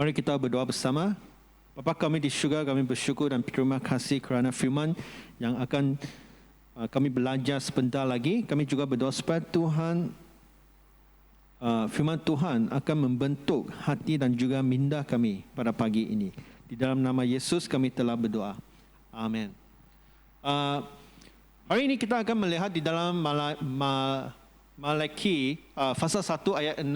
Mari kita berdoa bersama. Bapa kami di syurga, kami bersyukur dan berterima kasih kerana firman yang akan kami belajar sebentar lagi. Kami juga berdoa supaya Tuhan, firman Tuhan akan membentuk hati dan juga minda kami pada pagi ini. Di dalam nama Yesus kami telah berdoa. Amin. Hari ini kita akan melihat di dalam Malaki pasal 1 ayat 6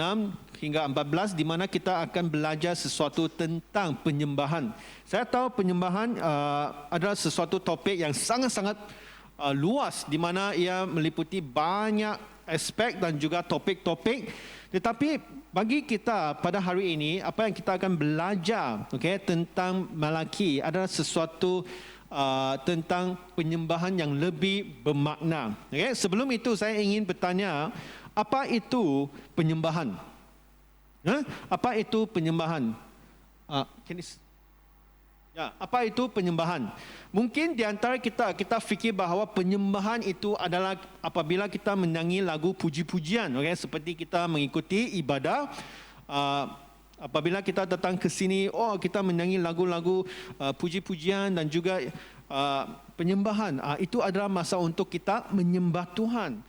hingga 14 di mana kita akan belajar sesuatu tentang penyembahan. Saya tahu penyembahan adalah sesuatu topik yang sangat-sangat luas di mana ia meliputi banyak aspek dan juga topik-topik. Tetapi bagi kita pada hari ini apa yang kita akan belajar tentang Malaki adalah sesuatu tentang penyembahan yang lebih bermakna. Sebelum itu saya ingin bertanya, apa itu penyembahan? Apa itu penyembahan? Apa itu penyembahan? Mungkin di antara kita fikir bahawa penyembahan itu adalah apabila kita menyanyi lagu puji-pujian, seperti kita mengikuti ibadah. Apabila kita datang ke sini, kita menyanyi lagu-lagu puji-pujian dan juga penyembahan. Itu adalah masa untuk kita menyembah Tuhan.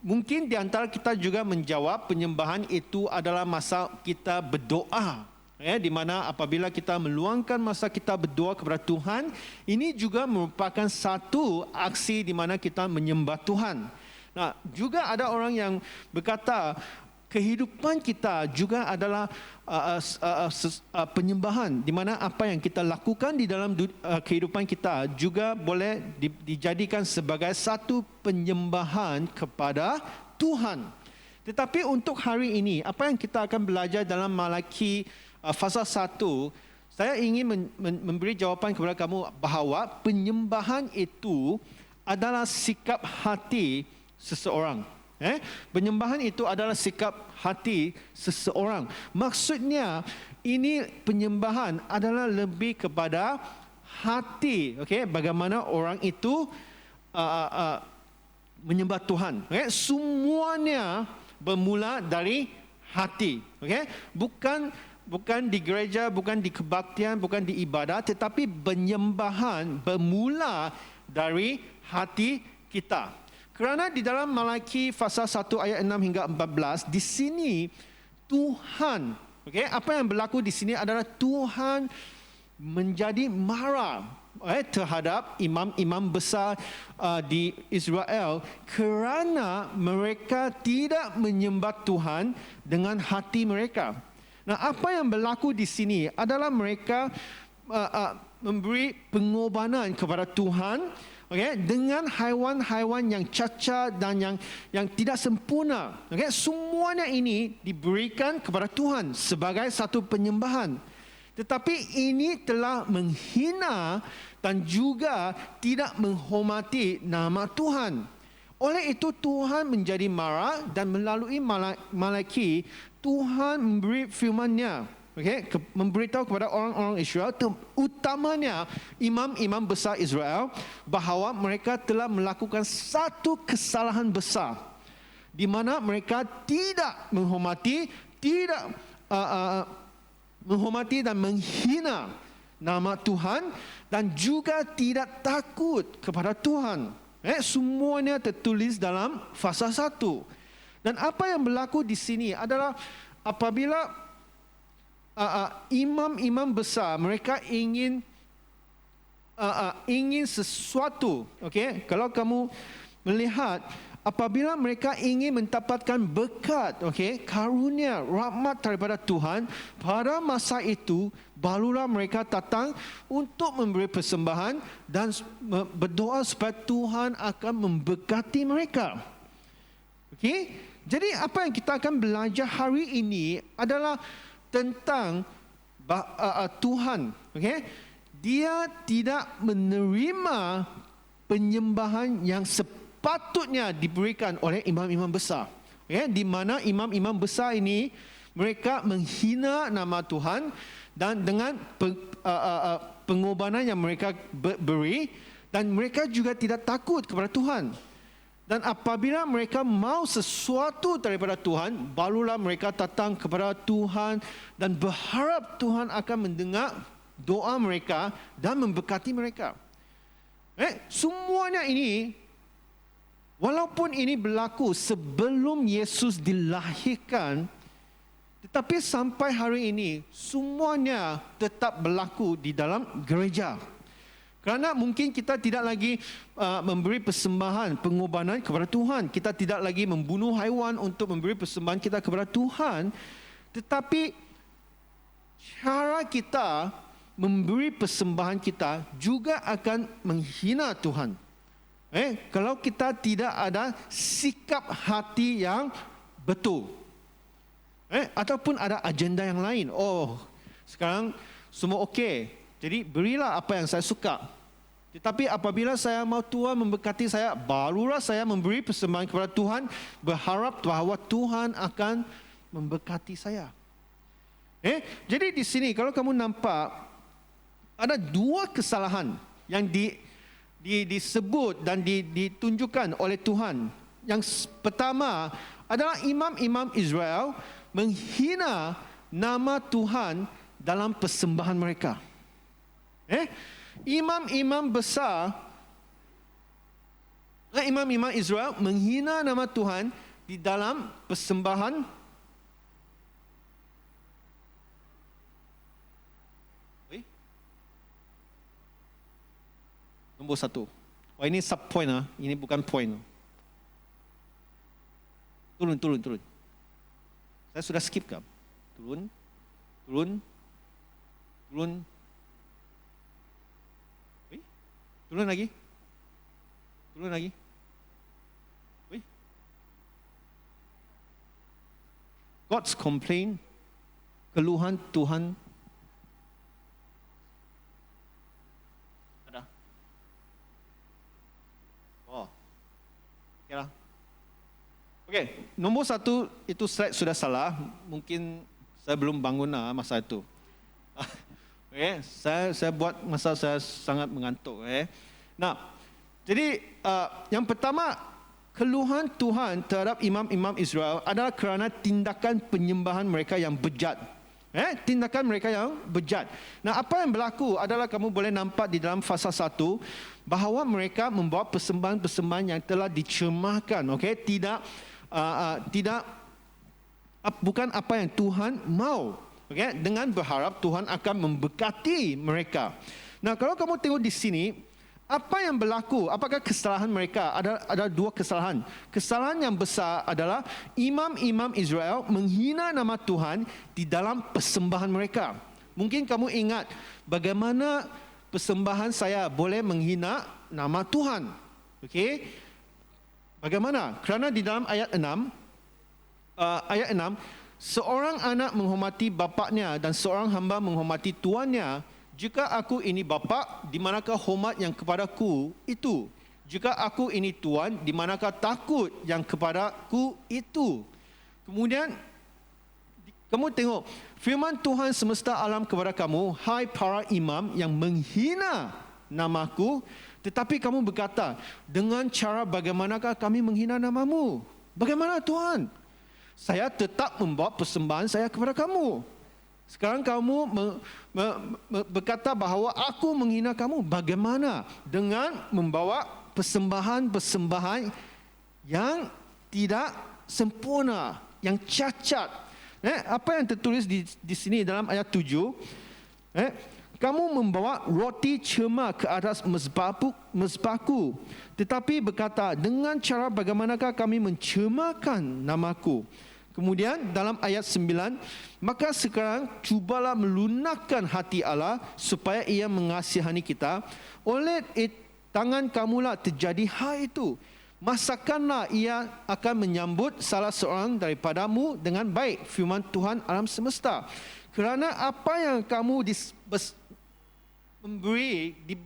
Mungkin di antara kita juga menjawab penyembahan itu adalah masa kita berdoa. Di mana apabila kita meluangkan masa kita berdoa kepada Tuhan, ini juga merupakan satu aksi di mana kita menyembah Tuhan. Nah, juga ada orang yang berkata, kehidupan kita juga adalah penyembahan, di mana apa yang kita lakukan di dalam kehidupan kita juga boleh dijadikan sebagai satu penyembahan kepada Tuhan. Tetapi untuk hari ini, apa yang kita akan belajar dalam Malaki pasal 1, saya ingin memberi jawapan kepada kamu bahawa penyembahan itu adalah sikap hati seseorang. Penyembahan itu adalah sikap hati seseorang. Maksudnya ini penyembahan adalah lebih kepada hati, bagaimana orang itu menyembah Tuhan. Semuanya bermula dari hati. Bukan di gereja, bukan di kebaktian, bukan di ibadah, tetapi penyembahan bermula dari hati kita. Kerana di dalam Malaki pasal 1 ayat 6 hingga 14, di sini Tuhan, apa yang berlaku di sini adalah Tuhan menjadi marah terhadap imam-imam besar di Israel kerana mereka tidak menyembah Tuhan dengan hati mereka. Nah, apa yang berlaku di sini adalah mereka memberi pengorbanan kepada Tuhan, dengan haiwan-haiwan yang cacat dan yang tidak sempurna. Semuanya ini diberikan kepada Tuhan sebagai satu penyembahan. Tetapi ini telah menghina dan juga tidak menghormati nama Tuhan. Oleh itu Tuhan menjadi marah dan melalui Malaki Tuhan memberi firman-Nya, memberitahu kepada orang-orang Israel, utamanya imam-imam besar Israel, bahawa mereka telah melakukan satu kesalahan besar di mana mereka tidak menghormati dan menghina nama Tuhan dan juga tidak takut kepada Tuhan. Semuanya tertulis dalam pasal 1. Dan apa yang berlaku di sini adalah apabila imam-imam besar mereka ingin sesuatu, kalau kamu melihat apabila mereka ingin mendapatkan berkat, karunia, rahmat daripada Tuhan, pada masa itu barulah mereka datang untuk memberi persembahan dan berdoa supaya Tuhan akan memberkati mereka. Jadi apa yang kita akan belajar hari ini adalah tentang Tuhan. Dia tidak menerima penyembahan yang sepatutnya diberikan oleh imam-imam besar. Di mana imam-imam besar ini mereka menghina nama Tuhan dan dengan pengorbanan yang mereka beri, dan mereka juga tidak takut kepada Tuhan. Dan apabila mereka mau sesuatu daripada Tuhan, barulah mereka datang kepada Tuhan dan berharap Tuhan akan mendengar doa mereka dan memberkati mereka. Semuanya ini, walaupun ini berlaku sebelum Yesus dilahirkan, tetapi sampai hari ini semuanya tetap berlaku di dalam gereja. Kerana mungkin kita tidak lagi memberi persembahan pengorbanan kepada Tuhan. Kita tidak lagi membunuh haiwan untuk memberi persembahan kita kepada Tuhan. Tetapi cara kita memberi persembahan kita juga akan menghina Tuhan. Kalau kita tidak ada sikap hati yang betul. Ataupun ada agenda yang lain. Oh, sekarang semua okey. Jadi berilah apa yang saya suka. Tetapi apabila saya mau Tuhan memberkati saya, barulah saya memberi persembahan kepada Tuhan, berharap bahawa Tuhan akan memberkati saya. Jadi di sini kalau kamu nampak ada dua kesalahan yang disebut dan ditunjukkan oleh Tuhan. Yang pertama adalah imam-imam Israel menghina nama Tuhan dalam persembahan mereka. Imam-imam besar, imam-imam Israel menghina nama Tuhan di dalam persembahan nombor 1. Oh, ini sub point ini bukan point. Turun. Saya sudah skip kan? Turun. Turun lagi. God's complaint, keluhan Tuhan. Ada. Oh. Okeylah. Okey, nombor 1 itu slide sudah salah. Mungkin saya belum bangun masa itu. Saya buat masa saya sangat mengantuk. Nah, jadi yang pertama, keluhan Tuhan terhadap imam-imam Israel adalah kerana tindakan penyembahan mereka yang bejat. Tindakan mereka yang bejat. Nah, apa yang berlaku adalah kamu boleh nampak di dalam fasa 1 bahawa mereka membawa persembahan-persembahan yang telah dicermahkan. Bukan apa yang Tuhan mau. Dengan berharap Tuhan akan memberkati mereka. Nah, kalau kamu tengok di sini, apa yang berlaku? Apakah kesalahan mereka? Ada dua kesalahan. Kesalahan yang besar adalah imam-imam Israel menghina nama Tuhan di dalam persembahan mereka. Mungkin kamu ingat bagaimana persembahan saya boleh menghina nama Tuhan. Bagaimana? Kerana di dalam ayat 6, seorang anak menghormati bapaknya dan seorang hamba menghormati tuannya. Jika aku ini bapa, di manakah hormat yang kepadaku itu? Jika aku ini tuan, di manakah takut yang kepadaku itu? Kemudian kamu tengok firman Tuhan semesta alam kepada kamu, hai para imam yang menghina namaku, tetapi kamu berkata, dengan cara bagaimanakah kami menghina namamu? Bagaimana Tuhan? Saya tetap membawa persembahan saya kepada kamu. Sekarang kamu berkata bahawa aku menghina kamu. Bagaimana dengan membawa persembahan-persembahan yang tidak sempurna, yang cacat? Apa yang tertulis di sini dalam ayat 7? Kamu membawa roti cema ke atas mezbahku, tetapi berkata, dengan cara bagaimanakah kami mencemakan namaku? Kemudian dalam ayat 9, maka sekarang cubalah melunakkan hati Allah supaya ia mengasihani kita. Oleh tangan kamulah terjadi hal itu. Masakanlah ia akan menyambut salah seorang daripadamu dengan baik, firman Tuhan alam semesta. Kerana apa yang kamu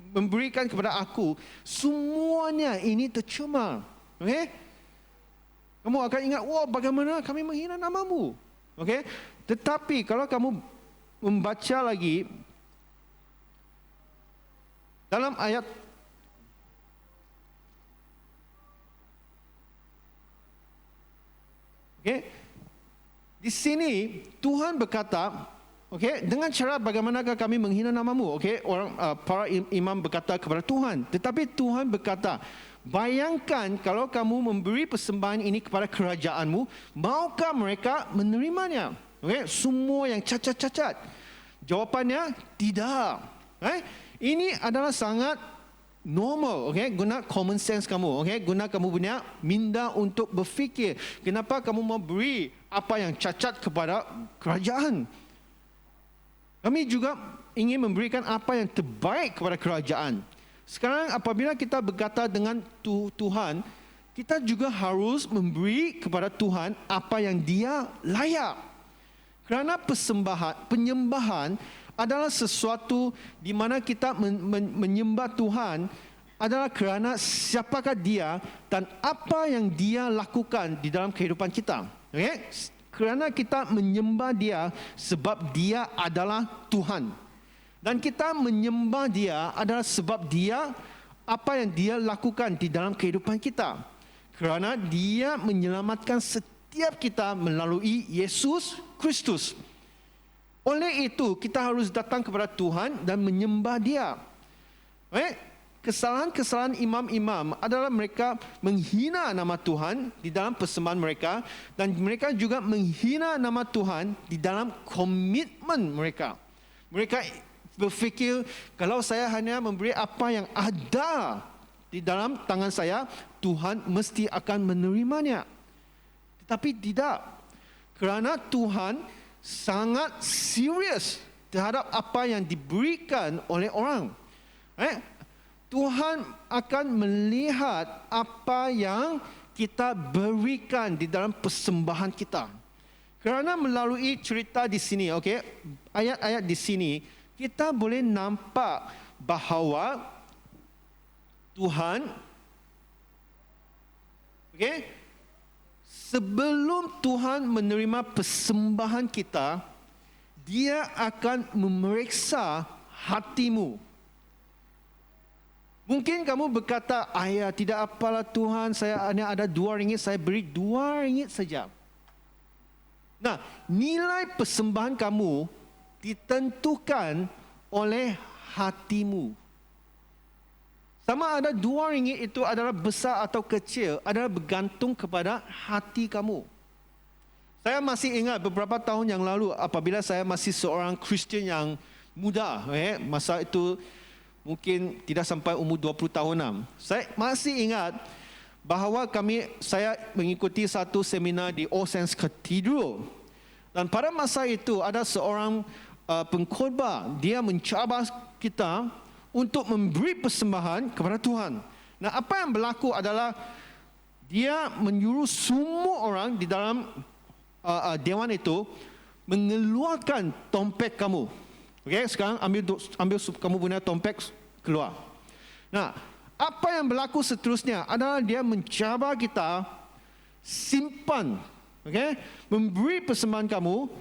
memberikan kepada aku, semuanya ini tercemar. Kamu akan ingat, wah bagaimana kami menghina namamu. Tetapi kalau kamu membaca lagi dalam ayat Okey. Di sini Tuhan berkata, okey, dengan cara bagaimanakah kami menghina namamu? Okey, para imam berkata kepada Tuhan. Tetapi Tuhan berkata, bayangkan kalau kamu memberi persembahan ini kepada kerajaanmu, maukah mereka menerimanya? Okey, semua yang cacat-cacat. Jawapannya tidak. Ini adalah sangat normal, okay? Guna common sense kamu, okay? Guna kamu punya minda untuk berfikir. Kenapa kamu mau beri apa yang cacat kepada kerajaan? Kami juga ingin memberikan apa yang terbaik kepada kerajaan. Sekarang apabila kita berkata dengan Tuhan, kita juga harus memberi kepada Tuhan apa yang Dia layak. Kerana penyembahan adalah sesuatu di mana kita menyembah Tuhan adalah kerana siapakah Dia dan apa yang Dia lakukan di dalam kehidupan kita. Okay? Kerana kita menyembah Dia sebab Dia adalah Tuhan. Dan kita menyembah Dia adalah sebab Dia, apa yang Dia lakukan di dalam kehidupan kita. Kerana Dia menyelamatkan setiap kita melalui Yesus Kristus. Oleh itu, kita harus datang kepada Tuhan dan menyembah Dia. Kesalahan-kesalahan imam-imam adalah mereka menghina nama Tuhan di dalam persembahan mereka, dan mereka juga menghina nama Tuhan di dalam komitmen mereka. Mereka berfikir, kalau saya hanya memberi apa yang ada di dalam tangan saya, Tuhan mesti akan menerimanya. Tetapi tidak. Kerana Tuhan sangat serius terhadap apa yang diberikan oleh orang. Tuhan akan melihat apa yang kita berikan di dalam persembahan kita. Kerana melalui cerita di sini, okey, ayat-ayat di sini, kita boleh nampak bahawa Tuhan, okey, sebelum Tuhan menerima persembahan kita, Dia akan memeriksa hatimu. Mungkin kamu berkata, ayah, tidak apalah Tuhan, saya hanya ada RM2, saya beri RM2 saja. Nah, nilai persembahan kamu ditentukan oleh hatimu. Sama ada RM2 itu adalah besar atau kecil, adalah bergantung kepada hati kamu. Saya masih ingat beberapa tahun yang lalu apabila saya masih seorang Kristian yang muda. Masa itu mungkin tidak sampai umur 20 tahunan. Saya masih ingat bahawa saya mengikuti satu seminar di All Saints Cathedral. Dan pada masa itu ada seorang pengkhotbah, dia mencabar kita untuk memberi persembahan kepada Tuhan. Nah, apa yang berlaku adalah dia menyuruh semua orang di dalam dewan itu mengeluarkan tompek kamu. Okey, sekarang ambil kamu punya tompek keluar. Nah, apa yang berlaku seterusnya adalah dia mencabar kita simpan, okey, memberi persembahan kamu,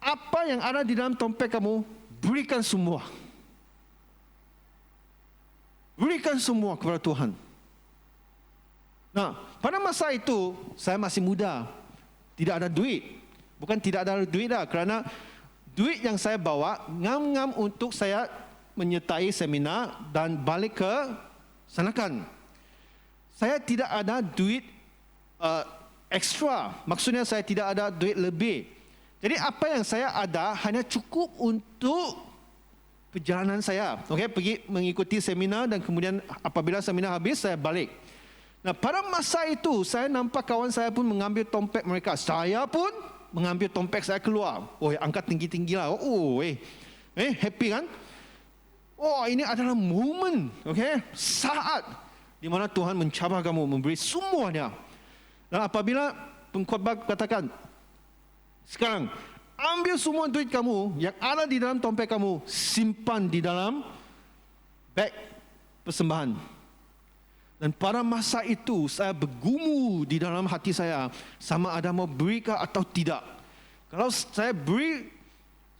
apa yang ada di dalam tompek kamu berikan semua. Berikan semua kepada Tuhan. Nah, pada masa itu, saya masih muda. Tidak ada duit. Bukan tidak ada duit dah. Kerana duit yang saya bawa, ngam-ngam untuk saya menyertai seminar dan balik ke Sanakan. Saya tidak ada duit ekstra. Maksudnya saya tidak ada duit lebih. Jadi apa yang saya ada hanya cukup untuk perjalanan saya, okey, pergi mengikuti seminar dan kemudian apabila seminar habis saya balik. Nah, pada masa itu saya nampak kawan saya pun mengambil tompek mereka. Saya pun mengambil tompek saya keluar. Oh, angkat tinggi-tinggilah. Oh, happy kan? Oh, ini adalah momen, okey, saat di mana Tuhan mencabar kamu, memberi semuanya. Dan apabila pengkhotbah katakan, sekarang ambil semua duit kamu yang ada di dalam tompek kamu, simpan di dalam beg persembahan. Dan pada masa itu saya bergumul di dalam hati saya, sama ada mau berikah atau tidak. Kalau saya beri,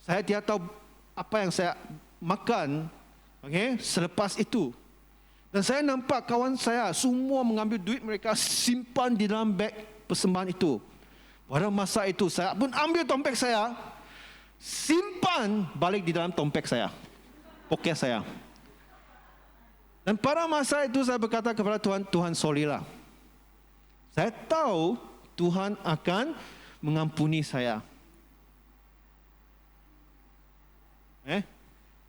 saya tidak tahu apa yang saya makan, okey, selepas itu. Dan saya nampak kawan saya semua mengambil duit mereka, simpan di dalam beg persembahan itu. Pada masa itu saya pun ambil tongpek saya, simpan balik di dalam tongpek saya, poket saya. Dan pada masa itu saya berkata kepada Tuhan, Tuhan sorrylah. Saya tahu Tuhan akan mengampuni saya.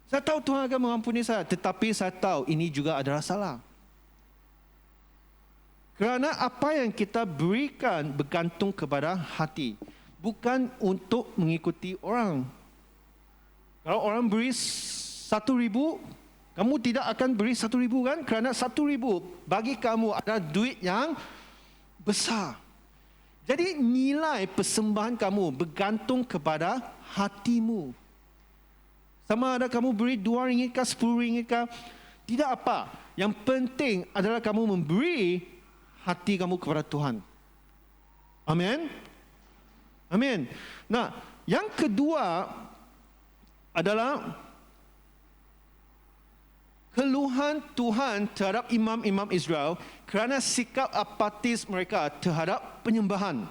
Saya tahu Tuhan akan mengampuni saya, tetapi saya tahu ini juga adalah salah. Kerana apa yang kita berikan bergantung kepada hati, bukan untuk mengikuti orang. Kalau orang beri 1,000, kamu tidak akan beri 1,000 kan? Kerana 1,000 bagi kamu adalah duit yang besar. Jadi nilai persembahan kamu bergantung kepada hatimu. Sama ada kamu beri RM2 kah, RM10 kah, tidak apa. Yang penting adalah kamu memberi hati kamu kepada Tuhan. Amin. Amin. Nah, yang kedua adalah keluhan Tuhan terhadap imam-imam Israel kerana sikap apatis mereka terhadap penyembahan.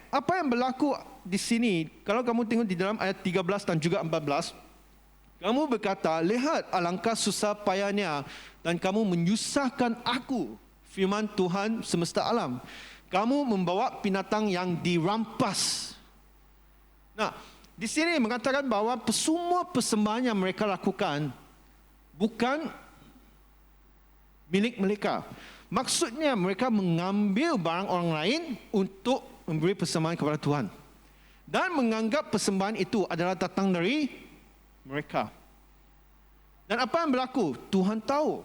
Apa yang berlaku di sini, kalau kamu tengok di dalam ayat 13 dan juga 14, kamu berkata, lihat alangkah susah payahnya dan kamu menyusahkan aku, firman Tuhan semesta alam. Kamu membawa binatang yang dirampas. Nah, di sini mengatakan bahawa semua persembahan yang mereka lakukan bukan milik mereka. Maksudnya mereka mengambil barang orang lain untuk memberi persembahan kepada Tuhan. Dan menganggap persembahan itu adalah datang dari mereka. Dan apa yang berlaku? Tuhan tahu.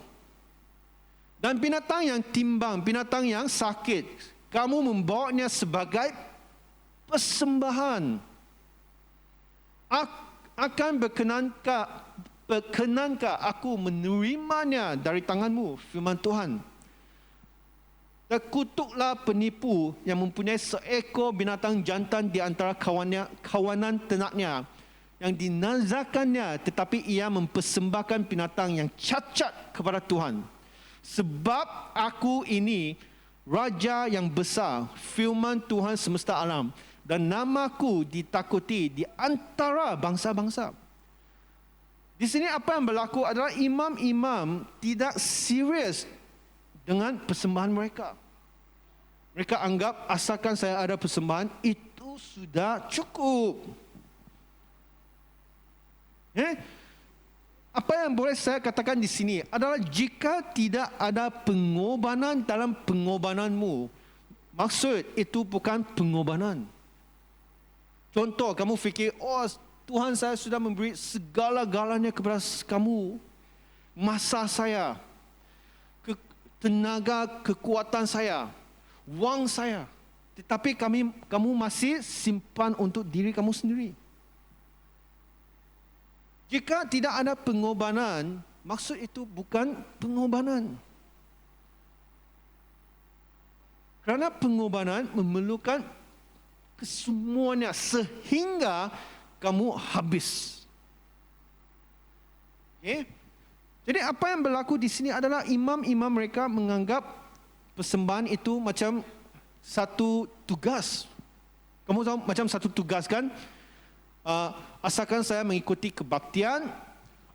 Dan binatang yang timbang, binatang yang sakit, kamu membawanya sebagai persembahan. Akan berkenankah aku menerimanya dari tanganmu, firman Tuhan. Terkutuklah penipu yang mempunyai seekor binatang jantan di antara kawanan ternaknya yang dinazarkannya, tetapi ia mempersembahkan binatang yang cacat kepada Tuhan. Sebab aku ini Raja yang besar, firman Tuhan semesta alam, dan namaku ditakuti di antara bangsa-bangsa. Di sini apa yang berlaku adalah imam-imam tidak serius dengan persembahan mereka. Mereka anggap asalkan saya ada persembahan, itu sudah cukup. Apa yang boleh saya katakan di sini adalah jika tidak ada pengorbanan dalam pengorbananmu, maksud itu bukan pengorbanan. Contoh, kamu fikir, oh Tuhan saya sudah memberi segala-galanya kepada kamu. Masa saya, tenaga, kekuatan saya, wang saya. Tetapi kamu masih simpan untuk diri kamu sendiri. Jika tidak ada pengorbanan, maksud itu bukan pengorbanan. Kerana pengorbanan memerlukan kesemuanya sehingga kamu habis. Jadi apa yang berlaku di sini adalah imam-imam mereka menganggap persembahan itu macam satu tugas. Kamu tahu macam satu tugas kan? Asalkan saya mengikuti kebaktian,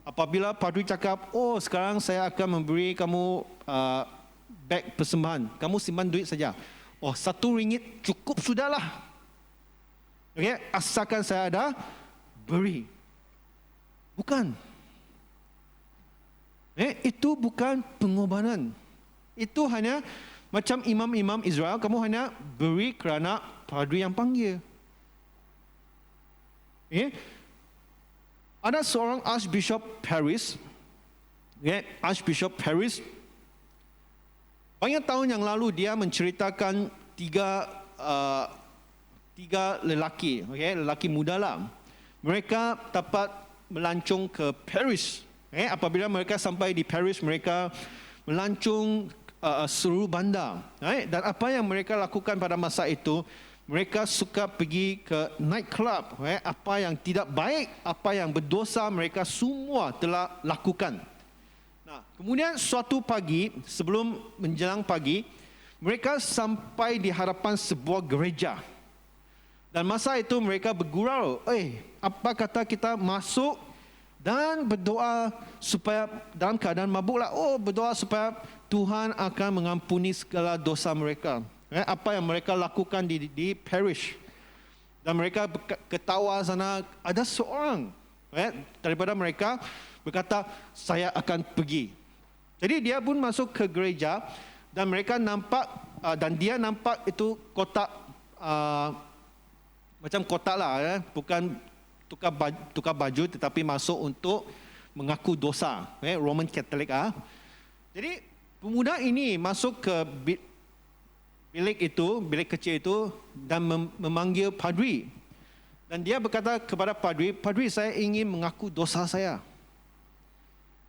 apabila padri cakap, oh sekarang saya akan memberi kamu beg persembahan, kamu simpan duit saja. Oh RM1 cukup sudahlah. Okay? Asalkan saya ada beri. Bukan. Itu bukan pengorbanan. Itu hanya macam imam-imam Israel, kamu hanya beri kerana padri yang panggil. Ada seorang Archbishop Paris, Archbishop Paris, banyak tahun yang lalu dia menceritakan tiga lelaki, lelaki muda lah. Mereka dapat melancong ke Paris. Apabila mereka sampai di Paris, mereka melancong seluruh bandar. Dan apa yang mereka lakukan pada masa itu, mereka suka pergi ke night club. Apa yang tidak baik, apa yang berdosa, mereka semua telah lakukan. Nah, kemudian suatu pagi, sebelum menjelang pagi, mereka sampai di hadapan sebuah gereja. Dan masa itu mereka bergurau, apa kata kita masuk dan berdoa supaya dalam keadaan mabuklah. Berdoa supaya Tuhan akan mengampuni segala dosa mereka. Apa yang mereka lakukan di parish. Dan mereka ketawa sana, ada seorang daripada mereka berkata, saya akan pergi. Jadi dia pun masuk ke gereja dan mereka nampak, dan dia nampak itu kotak, macam kotak lah, bukan tukar baju tetapi masuk untuk mengaku dosa, Roman Catholic. Jadi pemuda ini masuk ke bilik kecil itu dan memanggil padri. Dan dia berkata kepada padri, saya ingin mengaku dosa saya.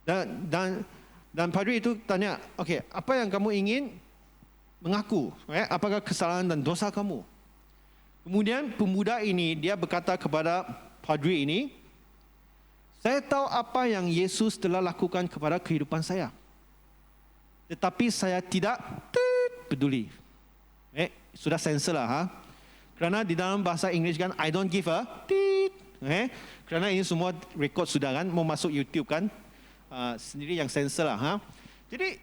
Dan padri itu tanya, apa yang kamu ingin mengaku? Apakah kesalahan dan dosa kamu? Kemudian pemuda ini dia berkata kepada padri ini, saya tahu apa yang Yesus telah lakukan kepada kehidupan saya. Tetapi saya tidak peduli. Sudah sensor lah. Kerana di dalam bahasa Inggeris kan, I don't give a kerana ini semua rekod sudah kan, mau masuk YouTube kan, sendiri yang sensor lah. Jadi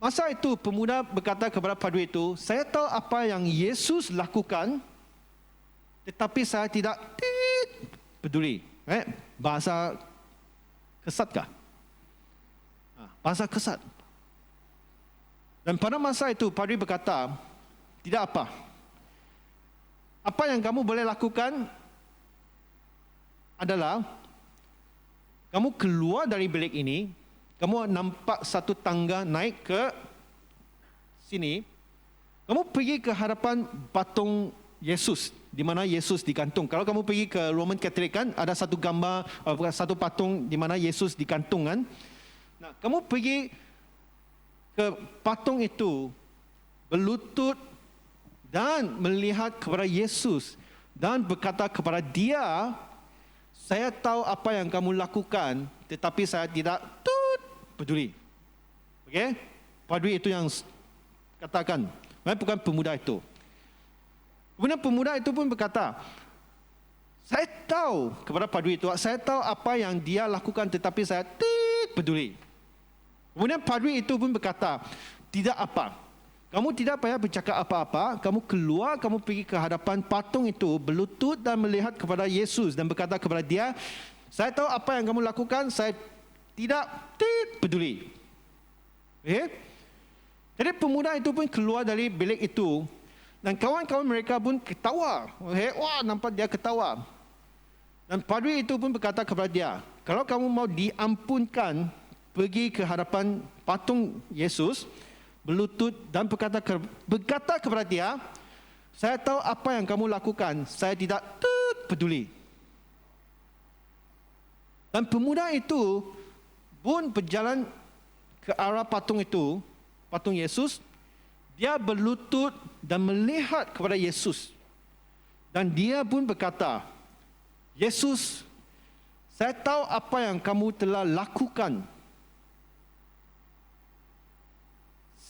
masa itu pemuda berkata kepada padri itu, saya tahu apa yang Yesus lakukan, tetapi saya tidak peduli. Bahasa kesat kah? Bahasa kesat. Dan pada masa itu padri berkata, tidak apa. Apa yang kamu boleh lakukan adalah kamu keluar dari bilik ini, kamu nampak satu tangga naik ke sini, kamu pergi ke hadapan patung Yesus, di mana Yesus digantung. Kalau kamu pergi ke Roman Catholic kan, ada satu gambar, satu patung di mana Yesus digantung kan. Nah, kamu pergi ke patung itu, berlutut dan melihat kepada Yesus dan berkata kepada dia, saya tahu apa yang kamu lakukan, tetapi saya tidak peduli. Padri itu yang katakan, bukan pemuda itu. Kemudian pemuda itu pun berkata, saya tahu kepada padri itu, saya tahu apa yang dia lakukan, tetapi saya tidak peduli. Kemudian padri itu pun berkata, tidak apa. Kamu tidak payah bercakap apa-apa, kamu keluar, kamu pergi ke hadapan patung itu, berlutut dan melihat kepada Yesus dan berkata kepada dia, saya tahu apa yang kamu lakukan, saya tidak peduli. Jadi pemuda itu pun keluar dari bilik itu dan kawan-kawan mereka pun ketawa. Wah, nampak dia ketawa. Dan padri itu pun berkata kepada dia, kalau kamu mau diampunkan, pergi ke hadapan patung Yesus, berlutut dan berkata kepada dia, saya tahu apa yang kamu lakukan, saya tidak peduli. Dan pemuda itu pun berjalan ke arah patung itu, patung Yesus. Dia berlutut dan melihat kepada Yesus. Dan dia pun berkata, Yesus, saya tahu apa yang kamu telah lakukan.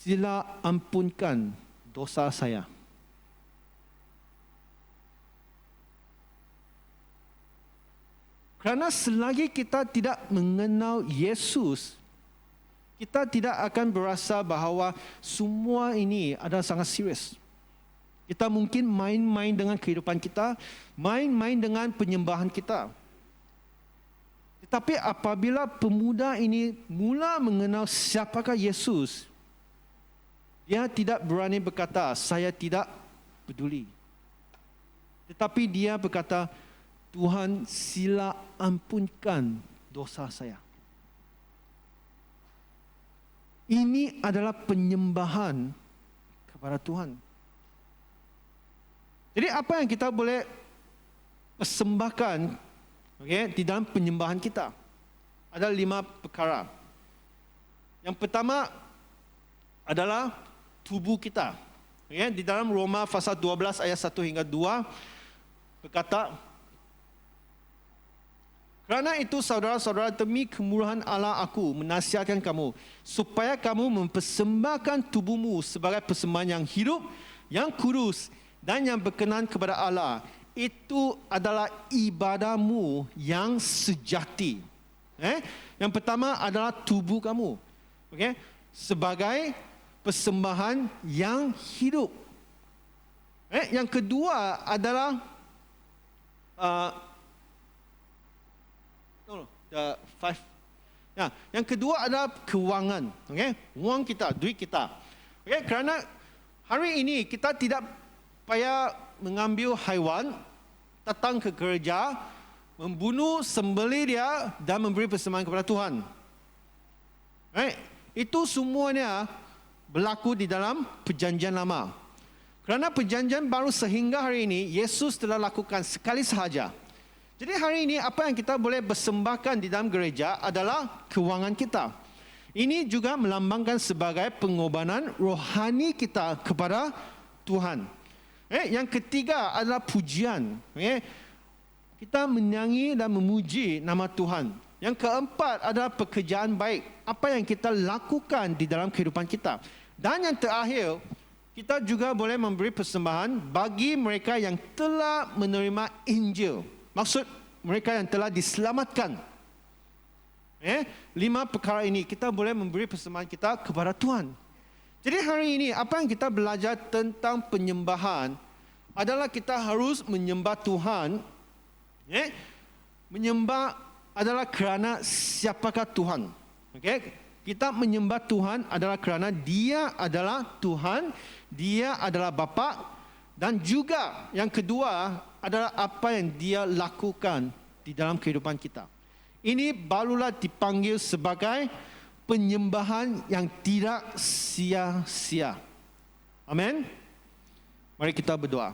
Sila ampunkan dosa saya. Kerana selagi kita tidak mengenal Yesus, kita tidak akan berasa bahawa semua ini adalah sangat serius. Kita mungkin main-main dengan kehidupan kita, main-main dengan penyembahan kita. Tetapi apabila pemuda ini mula mengenal siapakah Yesus, dia tidak berani berkata, saya tidak peduli. Tetapi dia berkata, Tuhan sila ampunkan dosa saya. Ini adalah penyembahan kepada Tuhan. Jadi apa yang kita boleh persembahkan di dalam penyembahan kita? Ada 5 perkara. Yang pertama adalah tubuh kita. Di dalam Roma pasal 12 ayat 1 hingga 2 berkata, Kerana itu saudara-saudara, demi kemurahan Allah aku menasihatkan kamu supaya kamu mempersembahkan tubuhmu sebagai persembahan yang hidup, yang kudus dan yang berkenan kepada Allah. Itu adalah ibadahmu yang sejati. Yang pertama adalah tubuh kamu. Sebagai persembahan yang hidup. Yang kedua adalah yang kedua adalah kewangan. Wang kita, duit kita. Kerana hari ini kita tidak payah mengambil haiwan, datang ke gereja, membunuh, sembelih dia dan memberi persembahan kepada Tuhan. Itu semuanya berlaku di dalam perjanjian lama. Kerana perjanjian baru sehingga hari ini, Yesus telah lakukan sekali sahaja. Jadi hari ini apa yang kita boleh persembahkan di dalam gereja adalah kewangan kita. Ini juga melambangkan sebagai pengorbanan rohani kita kepada Tuhan. Yang ketiga adalah pujian. Kita menyanyi dan memuji nama Tuhan. Yang keempat adalah pekerjaan baik. Apa yang kita lakukan di dalam kehidupan kita. Dan yang terakhir, kita juga boleh memberi persembahan bagi mereka yang telah menerima Injil. Maksud mereka yang telah diselamatkan. 5 perkara ini kita boleh memberi persembahan kita kepada Tuhan. Jadi hari ini apa yang kita belajar tentang penyembahan adalah kita harus menyembah Tuhan. Menyembah adalah kerana siapakah Tuhan. Kita menyembah Tuhan adalah kerana Dia adalah Tuhan, Dia adalah Bapa, dan juga yang kedua adalah apa yang Dia lakukan di dalam kehidupan kita. Ini barulah dipanggil sebagai penyembahan yang tidak sia-sia. Amin. Mari kita berdoa.